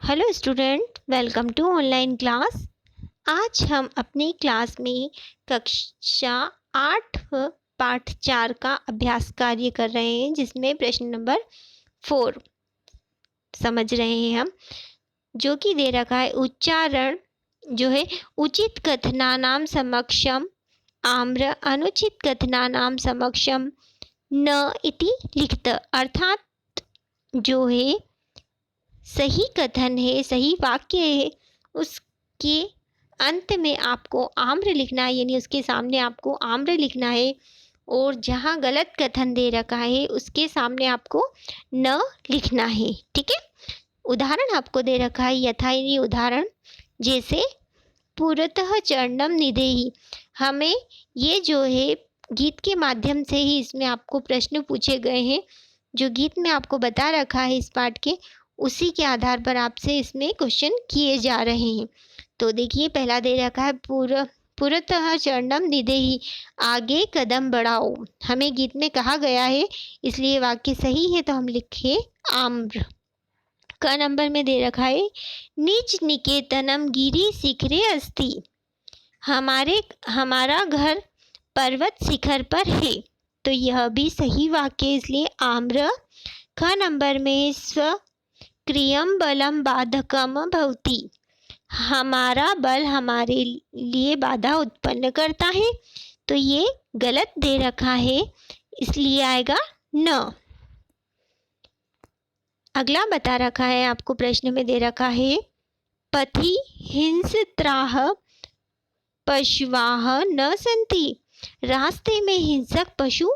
Hello student, welcome to online class. आज हम अपनी क्लास में कक्षा 8 पाठ 4 का अभ्यास कार्य कर रहे हैं, जिसमें प्रश्न नंबर 4 समझ रहे हैं हम, जो कि दे रखा है उच्चारण जो है उचित कथनानाम समक्षम आम्र अनुचित कथनानाम समक्षम न इति लिखत। अर्थात जो है सही कथन है, सही वाक्य है, उसके अंत में आपको आम्र लिखना है, यानी उसके सामने आपको आम्र लिखना है। और जहाँ गलत कथन दे रखा है उसके सामने आपको न लिखना है। ठीक है। उदाहरण आपको दे रखा है यथा, यानी उदाहरण जैसे पुरतः चरणम निधेहि। हमें ये जो है गीत के माध्यम से ही इसमें आपको प्रश्न पूछे गए हैं। जो गीत में आपको बता रखा है इस पाठ के, उसी के आधार पर आपसे इसमें क्वेश्चन किए जा रहे हैं। तो देखिए, पहला दे रखा है पुरतः चरणम निधेहि, आगे कदम बढ़ाओ। हमें गीत में कहा गया है, इसलिए वाक्य सही है, तो हम लिखे आम्र। का नंबर में दे रखा है नीच निकेतनम गिरी शिखरे अस्ति। हमारा घर पर्वत शिखर पर है, तो यह भी सही वाक्य, इसलिए आम्र। का नंबर में स्व क्रियम बलम बाधकम भवति। हमारा बल हमारे लिए बाधा उत्पन्न करता है, तो ये गलत दे रखा है, इसलिए आएगा न। अगला बता रखा है आपको, प्रश्न में दे रखा है पथि हिंस्त्राः पशवाः न सन्ति। रास्ते में हिंसक पशु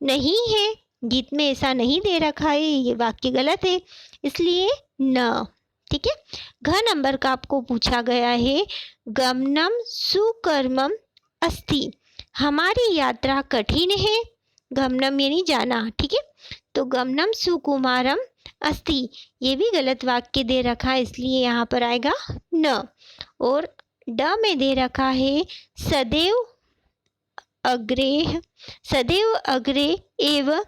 नहीं है। गीत में ऐसा नहीं दे रखा है, ये वाक्य गलत है, इसलिए न। ठीक है। घ नंबर का आपको पूछा गया है गमनम सुकर्मम अस्ति। हमारी यात्रा कठिन है। गमनम यानी जाना। ठीक है। तो गमनम सुकुमारम अस्ति, ये भी गलत वाक्य दे रखा है, इसलिए यहाँ पर आएगा न। और ड में दे रखा है सदैव अग्रे एव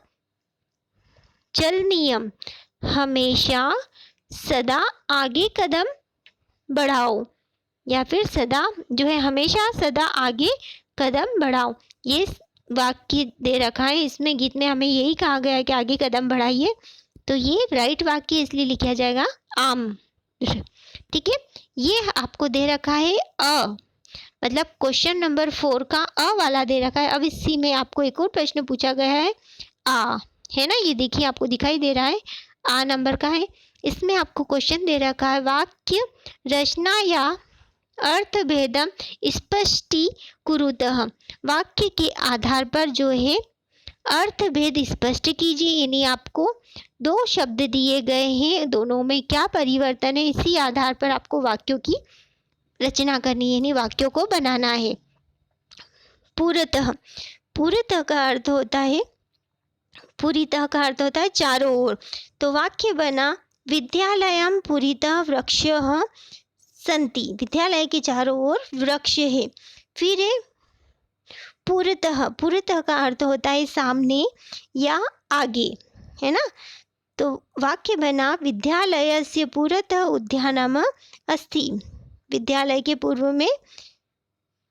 चलनीयम। हमेशा सदा आगे कदम बढ़ाओ, या फिर सदा जो है हमेशा सदा आगे कदम बढ़ाओ, ये वाक्य दे रखा है। इसमें गीत में हमें यही कहा गया है कि आगे कदम बढ़ाइए, तो ये राइट वाक्य, इसलिए लिखा जाएगा आम। ठीक है। ये आपको दे रखा है अ, मतलब क्वेश्चन नंबर 4 का अ वाला दे रखा है। अब इसी में आपको एक और प्रश्न पूछा गया है आ, है ना, ये देखिए आपको दिखाई दे रहा है, आ नंबर का है। इसमें आपको क्वेश्चन दे रखा है वाक्य रचना या अर्थ भेदम स्पष्टीकुरुतः। वाक्य के आधार पर जो है अर्थ भेद स्पष्ट कीजिए, यानी आपको 2 शब्द दिए गए हैं, दोनों में क्या परिवर्तन है, इसी आधार पर आपको वाक्यों की रचना करनी है, यानी वाक्यों को बनाना है। पूर्णतः का अर्थ होता है, पूरीतः का अर्थ होता है चारों ओर। तो वाक्य बना विद्यालयम पूरीतः वृक्षः सन्ति। विद्यालय के चारों ओर वृक्ष है। फिर पूर्णतः का अर्थ होता है सामने या आगे, है ना। तो वाक्य बना विद्यालयस्य पुरतः उद्यानम अस्ति। विद्यालय के पूर्व में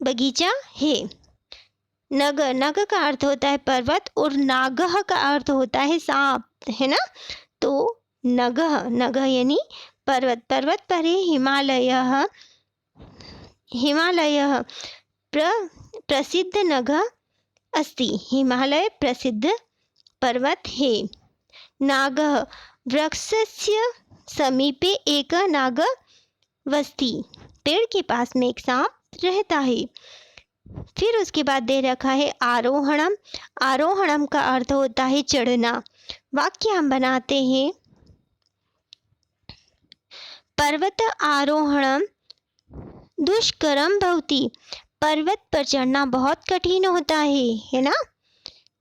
बगीचा है। नग का अर्थ होता है पर्वत, और नागह का अर्थ होता है सांप, है ना। तो नग यानी पर्वत पर है हिमालय प्रसिद्ध नग अस्ति। हिमालय प्रसिद्ध पर्वत है। नागः वृक्षस्य समीपे एक नाग वस्ति। पेड़ के पास में एक सांप रहता है। फिर उसके बाद दे रखा है आरोहणम। आरोहणम का अर्थ होता है चढ़ना। वाक्य हम बनाते हैं पर्वत आरोहणम दुष्करम भवति। पर्वत पर चढ़ना बहुत कठिन होता है ना।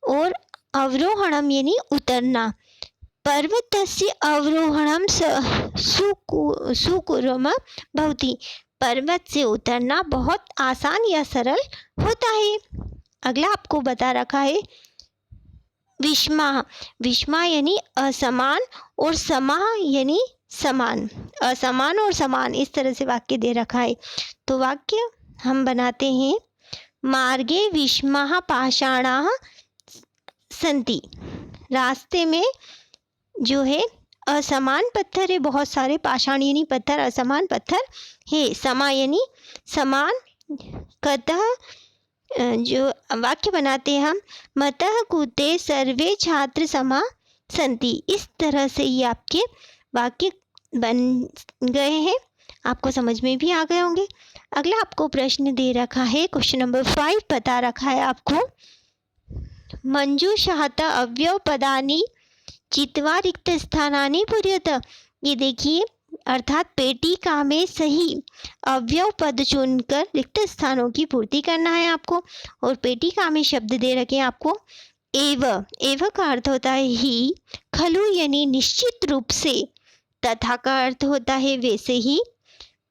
और अवरोहणम यानी उतरना। पर्वतस्य अवरोहणम सुकुरम भवति। पर्वत से उतरना बहुत आसान या सरल होता है। अगला आपको बता रखा है विषमा। विषमा यानी असमान, और समा यानी समान, असमान और समान, इस तरह से वाक्य दे रखा है। तो वाक्य हम बनाते हैं, मार्गे विषमः पाषाणाः सन्ति। रास्ते में जो है असमान पत्थर है, बहुत सारे, पाषाण यानी पत्थर, असमान पत्थर है, समा यानी समान। कतः जो वाक्य बनाते हैं हम, मतः कूते सर्वे छात्र समा संति। इस तरह से ये आपके वाक्य बन गए हैं, आपको समझ में भी आ गए होंगे। अगला आपको प्रश्न दे रखा है, क्वेश्चन नंबर 5 बता रखा है आपको, मंजूषात अव्यव पदानि चित्वा रिक्त स्थानानि पूरयत। ये देखिए, अर्थात पेटिका में सही अव्यव पद चुनकर रिक्त स्थानों की पूर्ति करना है आपको। और पेटिका में शब्द दे रखे हैं आपको, एव, एव का अर्थ होता है ही, खलु यानी निश्चित रूप से, तथा का अर्थ होता है वैसे ही,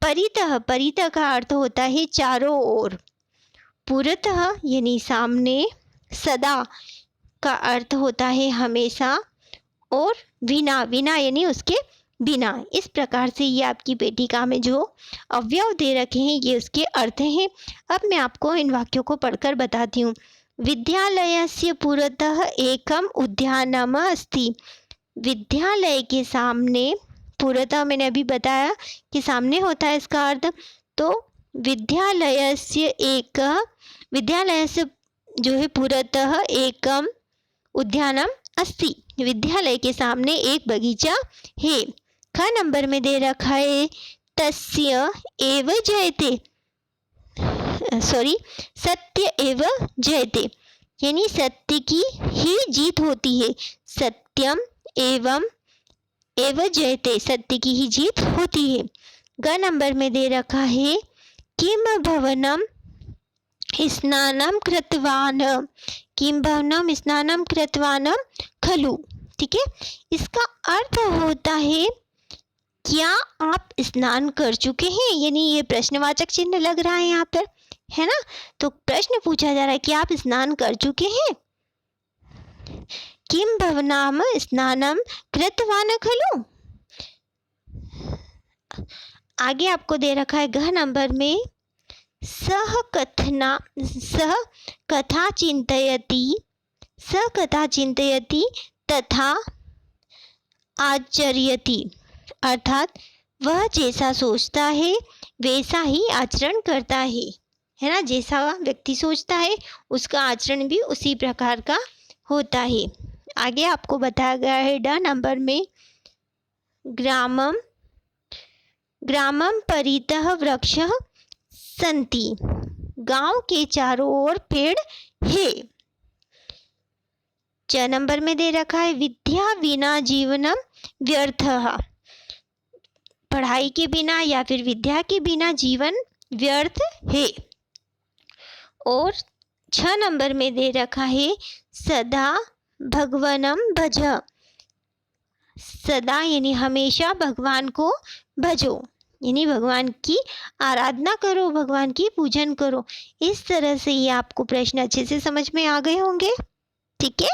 परितः, परितः का अर्थ होता है चारों ओर, पुरतः यानी सामने, सदा का अर्थ होता है हमेशा, और विना, विना यानी उसके बिना। इस प्रकार से ये आपकी पेटिका में जो अवयव दे रखे हैं ये उसके अर्थ हैं। अब मैं आपको इन वाक्यों को पढ़कर बताती हूँ। विद्यालयस्य पुरतः एकम उद्यानम अस्ति। विद्यालय के सामने, पुरतः मैंने अभी बताया कि सामने होता है इसका अर्थ। तो विद्यालयस्य एक, विद्यालयस्य जो है पुरतः एकम उद्यानम अस्ति। विद्यालय के सामने एक बगीचा है। ख नंबर में दे रखा है, तस्य एव जयते, सॉरी, सत्य एव जयते, यानी सत्य की ही जीत होती है। सत्यम एवं एव जयते, सत्य की ही जीत होती है। ग नंबर में दे रखा है, किम भवनम स्नानं कृतवान, किम भवनम स्नानं कृतवान खलु। ठीक है, इसका अर्थ होता है क्या आप स्नान कर चुके हैं, यानी ये प्रश्नवाचक चिन्ह लग रहा है यहाँ पर, है ना। तो प्रश्न पूछा जा रहा है कि आप स्नान कर चुके हैं। किम भवनाम स्नानम कृतवान खलु। आगे आपको दे रखा है घ नंबर में, सह कथा चिंतयति, सह कथा चिंतयति तथा आचर्यति, अर्थात वह जैसा सोचता है वैसा ही आचरण करता है ना। जैसा व्यक्ति सोचता है उसका आचरण भी उसी प्रकार का होता है। आगे आपको बताया गया है ड नंबर में, ग्रामम, ग्रामम परितः वृक्षः सन्ति, गांव के चारों ओर पेड़ है। च नंबर में दे रखा है, विद्या विना जीवनम व्यर्थः, पढ़ाई के बिना या फिर विद्या के बिना जीवन व्यर्थ है। और 6 नंबर में दे रखा है, सदा भगवनम भज, सदा यानी हमेशा भगवान को भजो, यानी भगवान की आराधना करो, भगवान की पूजन करो। इस तरह से ये आपको प्रश्न अच्छे से समझ में आ गए होंगे। ठीक है,